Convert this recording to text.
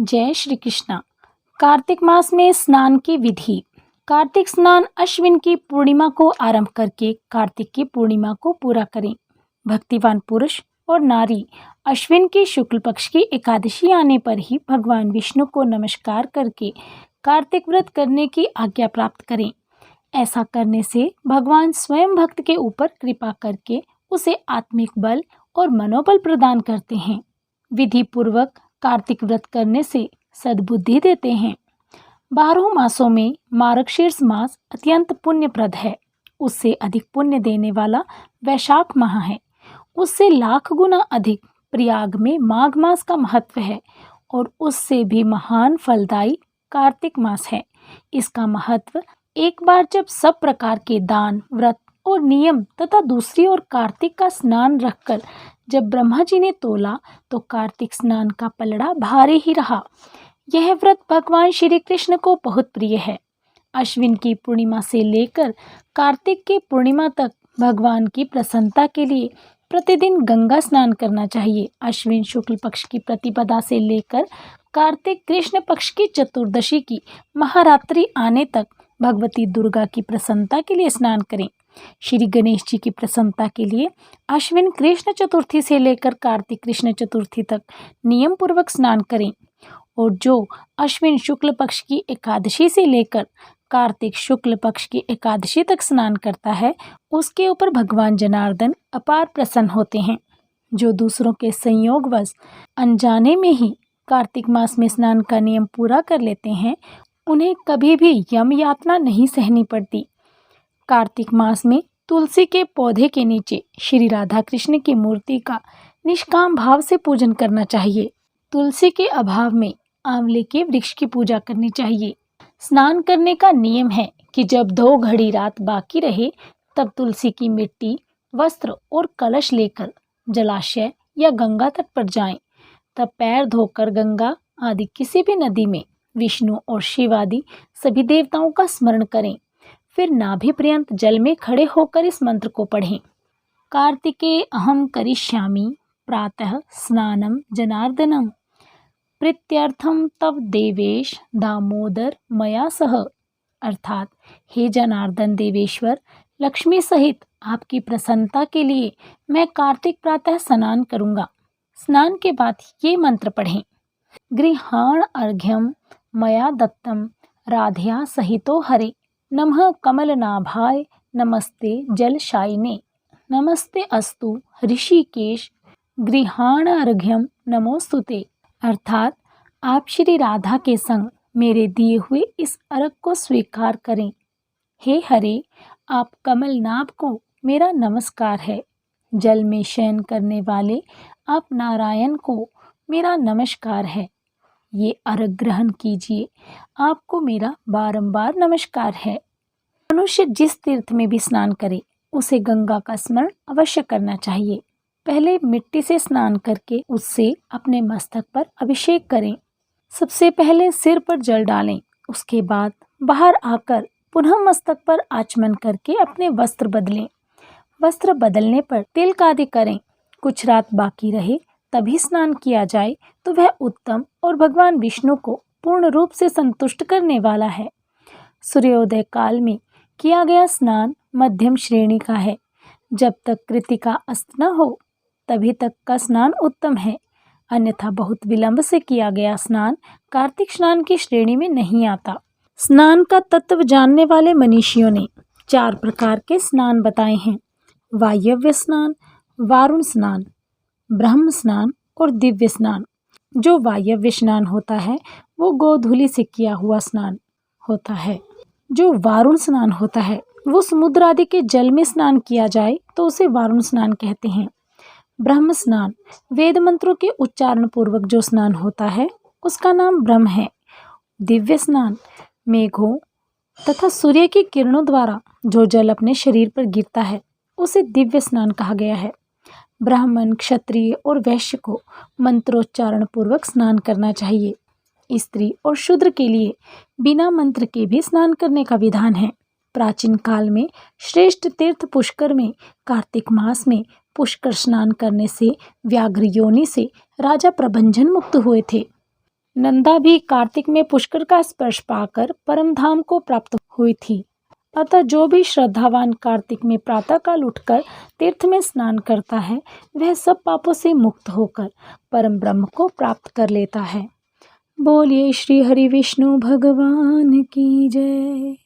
जय श्री कृष्णा। कार्तिक मास में स्नान की विधि। कार्तिक स्नान अश्विन की पूर्णिमा को आरंभ करके कार्तिक की पूर्णिमा को पूरा करें। भक्तिवान पुरुष और नारी अश्विन की शुक्ल पक्ष की एकादशी आने पर ही भगवान विष्णु को नमस्कार करके कार्तिक व्रत करने की आज्ञा प्राप्त करें। ऐसा करने से भगवान स्वयं भक्त के ऊपर कृपा करके उसे आत्मिक बल और मनोबल प्रदान करते हैं। विधि पूर्वक कार्तिक व्रत करने से सद्बुद्धि देते हैं। 12 मासों में मार्गशीर्ष मास अत्यंत पुण्यप्रद है। उससे अधिक पुण्य देने वाला वैशाख माह है। उससे लाख गुना अधिक प्रयाग में माघ मास का महत्व है और उससे भी महान फलदायी कार्तिक मास है। इसका महत्व एक बार जब सब प्रकार के दान, व्रत और नियम तथा दूसरी ओर कार्तिक का स्नान रखकर जब ब्रह्मा जी ने तोला तो कार्तिक स्नान का पलड़ा भारी ही रहा। यह व्रत भगवान श्री कृष्ण को बहुत प्रिय है। अश्विन की पूर्णिमा से लेकर कार्तिक की पूर्णिमा तक भगवान की प्रसन्नता के लिए प्रतिदिन गंगा स्नान करना चाहिए। अश्विन शुक्ल पक्ष की प्रतिपदा से लेकर कार्तिक कृष्ण पक्ष की चतुर्दशी की महारात्रि आने तक भगवती दुर्गा की प्रसन्नता के लिए स्नान करें। श्री गणेश जी की प्रसन्नता के लिए अश्विन कृष्ण चतुर्थी से लेकर कार्तिक कृष्ण चतुर्थी तक नियम पूर्वक स्नान करें और जो अश्विन शुक्ल पक्ष की एकादशी से लेकर कार्तिक शुक्ल पक्ष की एकादशी तक स्नान करता है उसके ऊपर भगवान जनार्दन अपार प्रसन्न होते हैं। जो दूसरों के संयोगवश अनजाने में ही कार्तिक मास में स्नान का नियम पूरा कर लेते हैं उन्हें कभी भी यम यातना नहीं सहनी पड़ती। कार्तिक मास में तुलसी के पौधे के नीचे श्री राधा कृष्ण की मूर्ति का निष्काम भाव से पूजन करना चाहिए। तुलसी के अभाव में आंवले के वृक्ष की पूजा करनी चाहिए। स्नान करने का नियम है कि जब 2 घड़ी रात बाकी रहे तब तुलसी की मिट्टी, वस्त्र और कलश लेकर जलाशय या गंगा तट पर जाएं। तब पैर धोकर गंगा आदि किसी भी नदी में विष्णु और शिव आदि सभी देवताओं का स्मरण करें। फिर नाभि पर्यंत जल में खड़े होकर इस मंत्र को पढ़ें। कार्तिके अहम करिष्यामि प्रातः स्नानम जनार्दनम प्रीत्यर्थम तव देवेश दामोदर मया सह। अर्थात हे जनार्दन देवेश्वर, लक्ष्मी सहित आपकी प्रसन्नता के लिए मैं कार्तिक प्रातः स्नान करूँगा। स्नान के बाद ये मंत्र पढ़ें। गृहाण अर्घ्यम मया दत्तम राधया सहितो हरे नमः कमलनाभाय नमस्ते जलशायिने नमस्ते अस्तु ऋषिकेश गृहाण अर्घ्यम नमोस्तुते। अर्थात आप श्री राधा के संग मेरे दिए हुए इस अर्घ को स्वीकार करें। हे हरे, आप कमलनाभ को मेरा नमस्कार है। जल में शयन करने वाले आप नारायण को मेरा नमस्कार है। ये अर्घ ग्रहण कीजिए, आपको मेरा बारंबार नमस्कार है। मनुष्य जिस तीर्थ में भी स्नान करे उसे गंगा का स्मरण अवश्य करना चाहिए। पहले मिट्टी से स्नान करके उससे अपने मस्तक पर अभिषेक करें। सबसे पहले सिर पर जल डालें, उसके बाद बाहर आकर पुनः मस्तक पर आचमन करके अपने वस्त्र बदलें। वस्त्र बदलने पर तिलक आदि करें। कुछ रात बाकी रहे तभी स्नान किया जाए तो वह उत्तम और भगवान विष्णु को पूर्ण रूप से संतुष्ट करने वाला है। सूर्योदय काल में किया गया स्नान मध्यम श्रेणी का है। जब तक कृतिका अस्त न हो तभी तक का स्नान उत्तम है, अन्यथा बहुत विलंब से किया गया स्नान कार्तिक स्नान की श्रेणी में नहीं आता। स्नान का तत्व जानने वाले मनीषियों ने 4 प्रकार के स्नान बताए हैं: वायव्य स्नान, वारुण स्नान, ब्रह्म स्नान और दिव्य स्नान। जो वायव्य स्नान होता है वो गोधूलि से किया हुआ स्नान होता है। जो वारुण स्नान होता है वो समुद्र आदि के जल में स्नान किया जाए तो उसे वारुण स्नान कहते हैं। ब्रह्म स्नान वेद मंत्रों के उच्चारण पूर्वक जो स्नान होता है उसका नाम ब्रह्म है। दिव्य स्नान मेघों तथा सूर्य की किरणों द्वारा जो जल अपने शरीर पर गिरता है उसे दिव्य स्नान कहा गया है। ब्राह्मण, क्षत्रिय और वैश्य को मंत्रोच्चारण पूर्वक स्नान करना चाहिए। स्त्री और शूद्र के लिए बिना मंत्र के भी स्नान करने का विधान है। प्राचीन काल में श्रेष्ठ तीर्थ पुष्कर में कार्तिक मास में पुष्कर स्नान करने से व्याघ्र योनि से राजा प्रभंजन मुक्त हुए थे। नंदा भी कार्तिक में पुष्कर का स्पर्श पाकर परम धाम को प्राप्त हुई थी। अतः जो भी श्रद्धावान कार्तिक में प्रातःकाल उठकर तीर्थ में स्नान करता है, वह सब पापों से मुक्त होकर परम ब्रह्म को प्राप्त कर लेता है। बोलिए श्री हरि विष्णु भगवान की जय।